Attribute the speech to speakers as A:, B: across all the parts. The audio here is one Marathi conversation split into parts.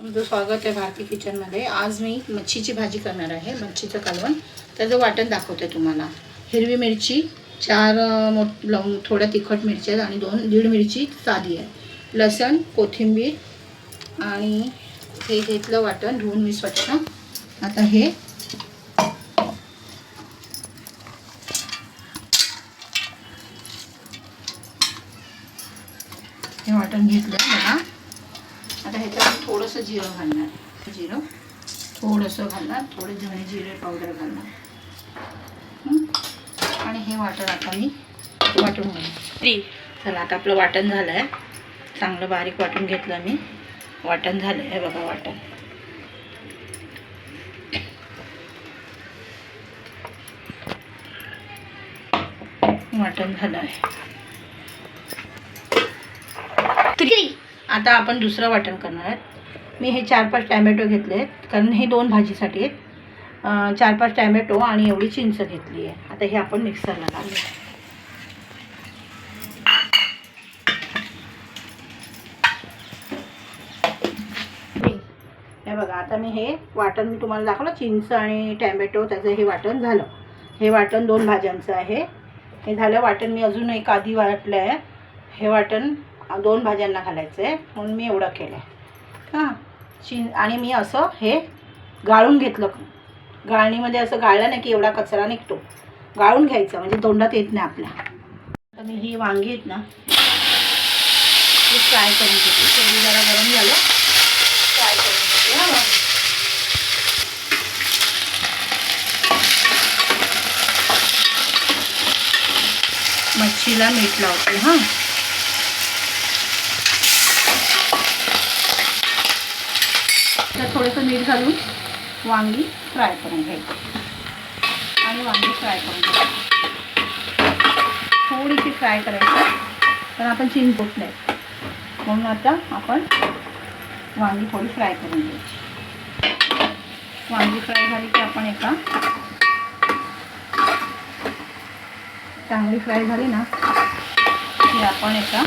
A: तुमचं स्वागत आहे भारती किचनमध्ये। आज मी मच्छीची भाजी करणार आहे, मच्छीचं कालवण। त्याचं वाटण दाखवते तुम्हाला। हिरवी मिरची 4 थोड्या तिखट मिरच्या आणि 2-1.5 मिरची साधी आहे, लसण, कोथिंबीर आणि हे घेतलं वाटण धुवून मी स्वच्छ। आता हे वाटण घेतलं बघा। आता ह्याच्यात थोडंसं जिरं घालणार, जिरं थोडंसं घालणार, थोडे धणे जिरे पावडर घालणार आणि हे वाटण आता मी वाटून घालणार। चला आता आपलं वाटण झालं आहे, चांगलं बारीक वाटून घेतलं मी। वाटण झालं आहे बघा, वाटण झालं आहे। आता आपण दुसरं वाटण करणार आहे। मी हे 4-5 टॅमॅटो घेतले आहेत, कारण हे 2 भाजीसाठी आहेत। 4-5 टॅमॅटो आणि एवढी चिंच घेतली आहे। आता हे आपण मिक्सरला घालूया। हे बघा, आता मी हे वाटण मी तुम्हाला दाखवलं, चिंच आणि टॅमॅटो, त्याचं हे वाटण झालं। हे वाटण 2 भाज्यांचं आहे। हे झालं वाटण। मी अजून एक आधी वाटलं आहे, हे वाटण 2 भाज्यांना घालायचं आहे, म्हणून मी एवढं केलं आहे। आणि मी असं हे गाळून घेतलं। गाळणीमध्ये असं गाळलं नाही की एवढा कचरा निघतो, गाळून घ्यायचं म्हणजे तोंडात येत नाही आपल्या। आता मी ही वांगी आहेत ना, ती फ्राय करून घेते। तेल जरा गरम झालं, फ्राय करून घेते हा वांगी। मच्छीला मीठ लावते हां। थोडंसं मीठ घालून वांगी फ्राय करून घ्यायची आणि वांगी फ्राय करून घ्यायची। थोडीशी फ्राय करायची, पण आपण चिंच होत नाही, म्हणून आता आपण वांगी थोडी फ्राय करून घ्यायची। वांगी फ्राय झाली की आपण एका चांगली फ्राय झाली ना की आपण एका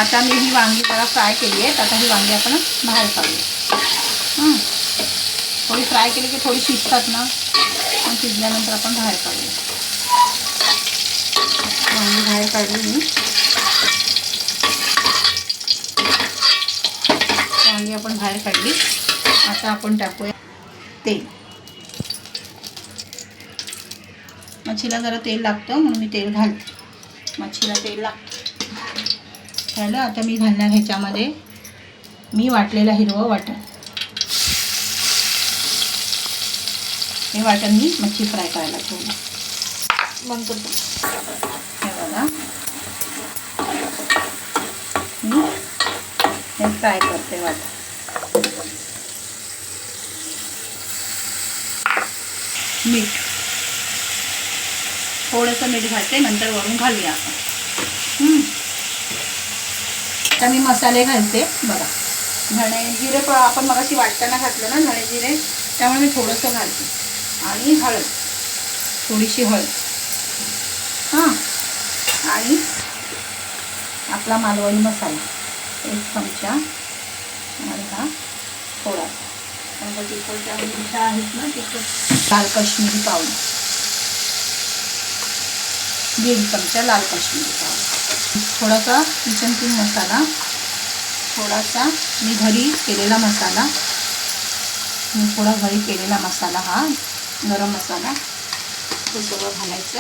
A: आता मी ही वांगी जरा फ्राय केली आहे। आता ही वांगी आपण बाहेर काढूया। थोडी फ्राय केली की थोडी शिजतात ना, पण शिजल्यानंतर आपण बाहेर काढूया। वांगी बाहेर काढली मी, वांगी आपण बाहेर काढली। आता आपण टाकूया तेल। मच्छीला जरा तेल लागतं म्हणून मी तेल घालते, मच्छीला तेल लागतं। झालं, आता मी घालणार ह्याच्यामध्ये मी वाटलेलं हिरवं वाटण। हे वाटण मी मच्छी फ्राय करायला ठेवलं। बंद करतो हे बघा, मी हे फ्राय करते वाटण। मीठ थोडंसं मीठ घालते, नंतर वरून घालूया आपण। आता मी मसाले घालते बघा। धणे जिरे आपण मगाशी वाटताना घातलं ना, धणे जिरे, त्यामुळे मी थोडंसं घालते। आणि हळद, थोडीशी हळद आणि आपला मालवणी मसाला 1 चमचा आणि हा थोडासा, म्हणजे तिखटच्या मिरच्या आहेत ना, तिखट। लाल काश्मीरी पावडर 1.5 चमचा लाल काश्मीरी पावडर, थोडासा किचन किंग मसाला, थोडासा मी घरी केलेला मसाला, थोडा घरी केलेला मसाला, हा गरम मसाला, हे सगळं घालायचं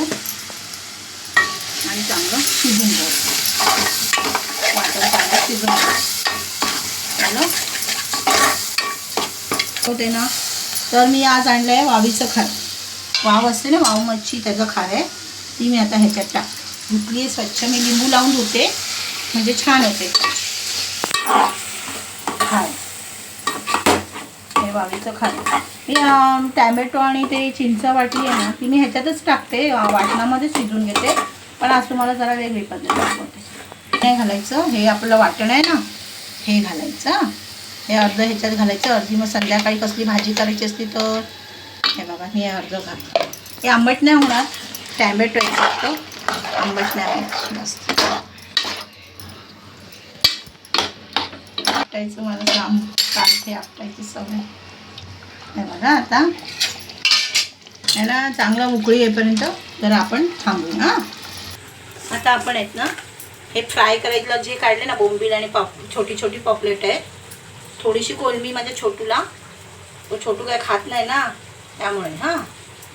A: आणि चांगलं शिजून घ्यायचं। वाटण चांगलं शिजून घ्यायचं होते ना। तर मी आज आणलं आहे वावीचं खार। वाव असते ना, वाव मच्छी, त्याचं खार आहे। ती मी आता ह्याच्यात टाकते। धुतली स्वच्छ, मी लिंबू लावून धुते म्हणजे छान होते खार। हे वावीचं खार। मी टॅमॅटो आणि ते चिंच वाटली आहे ना, ती मी ह्याच्यातच टाकते, वाटणामध्ये शिजून घेते। पण आज तुम्हाला जरा वेगळी पद्धत दाखवते। हे घालायचं, हे आपलं वाटण आहे ना, हे घालायचं। हे अर्ध ह्याच्यात घालायचं, अर्धी मग संध्याकाळी कसली भाजी करायची असली तर हे बघा, हे अर्ध घाल। हे आंबट नाही होणार, टॅमॅटो आहे फक्त, आंबट नाही आहे जास्त। आपटायचं मला काम काढते, आपटायची सवय. हे बघा आता याला चांगलं उकळी येईपर्यंत जरा आपण थांबू. हां आता आपण आहेत ना हे फ्राय करायला जे काढले ना बोंबील आणि छोटी छोटी पॉपलेट आहे. थोडीशी कोलंबी माझ्या छोटूला, तो छोटू काय खात नाही ना त्यामुळे. हां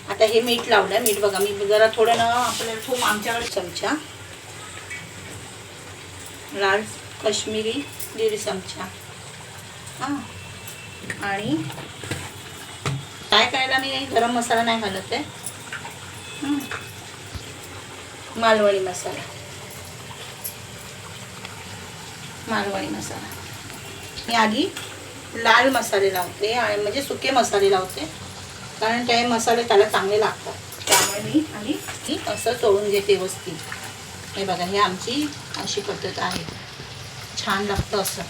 A: आता हे मीठ लावलं. मीठ बघा मी जरा थोडं ना आपल्याला थोडं आमच्याकडे चमचा लाल काश्मीरी 1.5 चमचा. हां आणि काय करायला मी गरम मसाला नाही घालत आहे. मालवणी मसाला, मालवणी मसाला. मी आधी लाल मसाले लावते आणि म्हणजे सुके मसाले लावते, कारण ते मसाले त्याला चांगले लागतात. त्यामुळे मी आणि असं चोळून घेते व्यवस्थित. हे बघा हे आमची अशी पद्धत आहे, छान लागतं असं.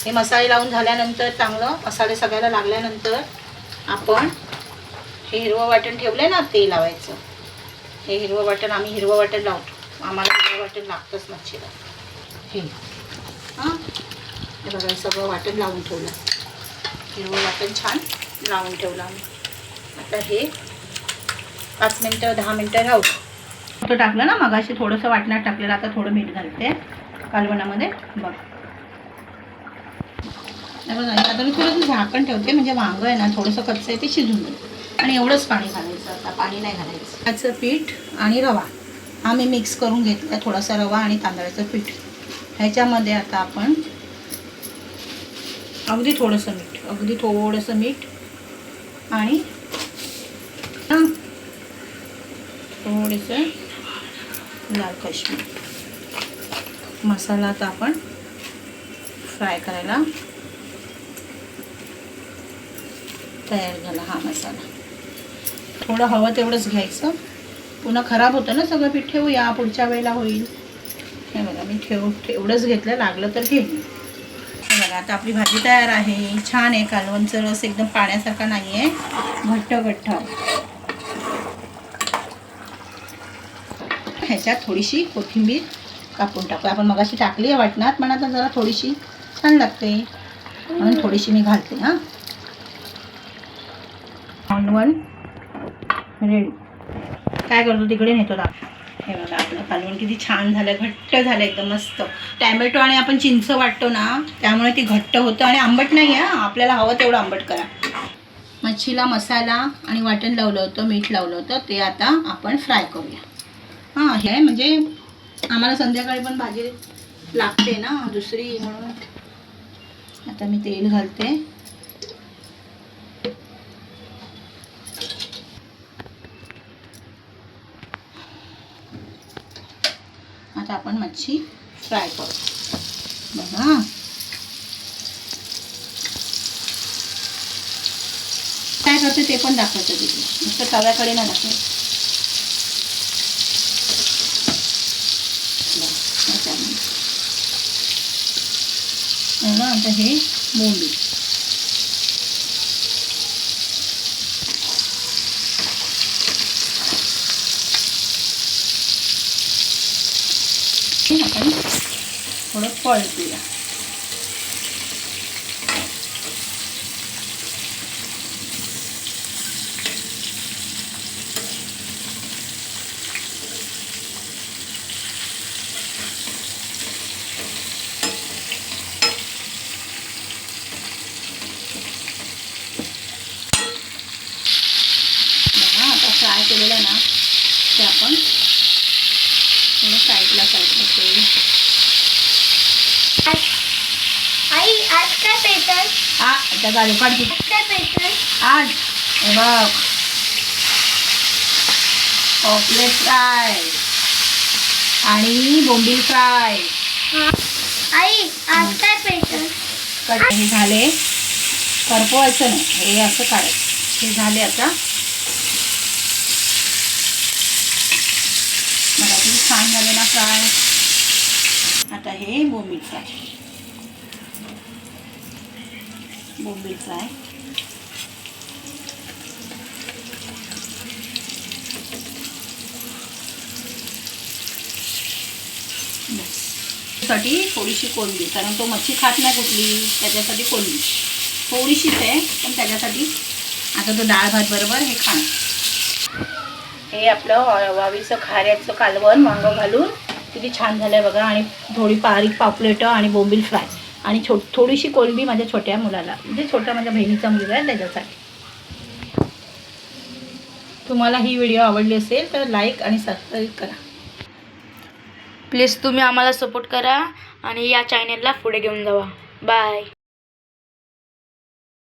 A: हे मसाले लावून झाल्यानंतर चांगलं मसाले सगळ्याला लागल्यानंतर आपण हे हिरवं वाटण ठेवलं ना ते लावायचं. हे हिरवं वाटण आम्ही हिरवं वाटण लावतो, आम्हाला हिरवं वाटण लागतंच मच्छीला. हे हां हे बघा हे सगळं वाटण लावून ठेवलं, हिरवं वाटण छान लावून ठेवलं आम्ही. आता हे 5 मिनटं 10 मिनटं राहू. तो टाकलं ना मगाशी थोडंसं वाटणात टाकलेलं, आता थोडं मीठ घालते कालवणामध्ये. बघ बघा आता मी थोडंसं झाकण ठेवते, म्हणजे वांगं आहे ना थोडंसं कच्चं आहे ते शिजून जाईल. आणि एवढंच पाणी घालायचं, आता पाणी नाही घालायचं. त्याचं पीठ आणि रवा हा मी मिक्स करून घेतला, थोडासा रवा आणि तांदळाचं पीठ. ह्याच्यामध्ये आता आपण अगदी थोडंसं मीठ आणि थोडंसं लाल काश्मीर मसाला. आता आपण फ्राय करायला तयार झाला हा मसाला. थोडं हवं तेवढंच घ्यायचं, पुन्हा खराब होतं ना सगळं पीठ. ठेवूया पुढच्या वेळेला होईल. हे बघा मी एवढंच घेतलं, लागलं तर घेईन. हे बघा आता आपली भाजी तयार आहे. छान आहे, कालवणचं रस एकदम पाण्यासारखा नाही आहे, घट्ट घट्ट. ह्याच्यात थोडीशी कोथिंबीर कापून टाकू आपण, मगाशी टाकली आहे वाटणात, पण आता जरा थोडीशी छान लागते म्हणून थोडीशी मी घालते. हां कालवण रेडी. काय करतो तिकडे नेतो दाखव. हे बघा आपलं कालवण किती छान झालं, घट्ट झालं एकदम मस्त. टॅमॅटो आणि आपण चिंच वाटतो ना त्यामुळे ती घट्ट होतं आणि आंबट नाही आहे. आपल्याला हवं तेवढं आंबट करा. मच्छीला मसाला आणि वाटण लावलं होतं, मीठ लावलं होतं, ते आता आपण फ्राय करूया. हां हे म्हणजे आम्हाला संध्याकाळी पण भाजी लागते ना दुसरी, म्हणून आता मी तेल घालते. आता आपण मच्छी फ्राय करू. बघा काय करते ते पण दाखवतं तिथे, नुसतं तव्याकडे ना दाखवायचं. आता हे बोंबील आपण थोडं पळतूया. फ्राय केलेलं ना ते आपण थोडं साईडला ठेवू.
B: आई आज काय पेपर?
A: आता गाडी काढ.
B: काय पेपर?
A: आज हे बघ पॉपलेट फ्राय आणि बोंबील फ्राय.
B: आई आज काय पेपर?
A: हे झाले, करपवायचं नाही, हे असं काढायचं. हे झाले आता. मला किती छान झाले ना फ्राय. आता हे बोंबील फ्राय. बस साठी थोडीशी कोलंबी, कारण तो मच्छी खात नाही कुठली, त्याच्यासाठी कोलंबी थोडीशीच आहे, पण त्याच्यासाठी आता तो डाळ भात बरोबर हे खाणं. हे आपलं वावीचं खाऱ्याचं कालवण वांगं घालून किती छान झालं आहे बघा. आणि थोडी बारीक पापलेटं आणि बोंबील फ्राय आणि थोडीशी कोलंबी माझ्या छोट्या मुलाला, म्हणजे छोट्या माझ्या बहिणीचा मुलगा आहे त्याच्यासाठी. तुम्हाला ही व्हिडिओ आवडली असेल तर लाईक आणि सबस्क्राईब करा.
C: प्लीज तुम्ही आम्हाला सपोर्ट करा आणि या चॅनलला पुढे घेऊन जावा. बाय.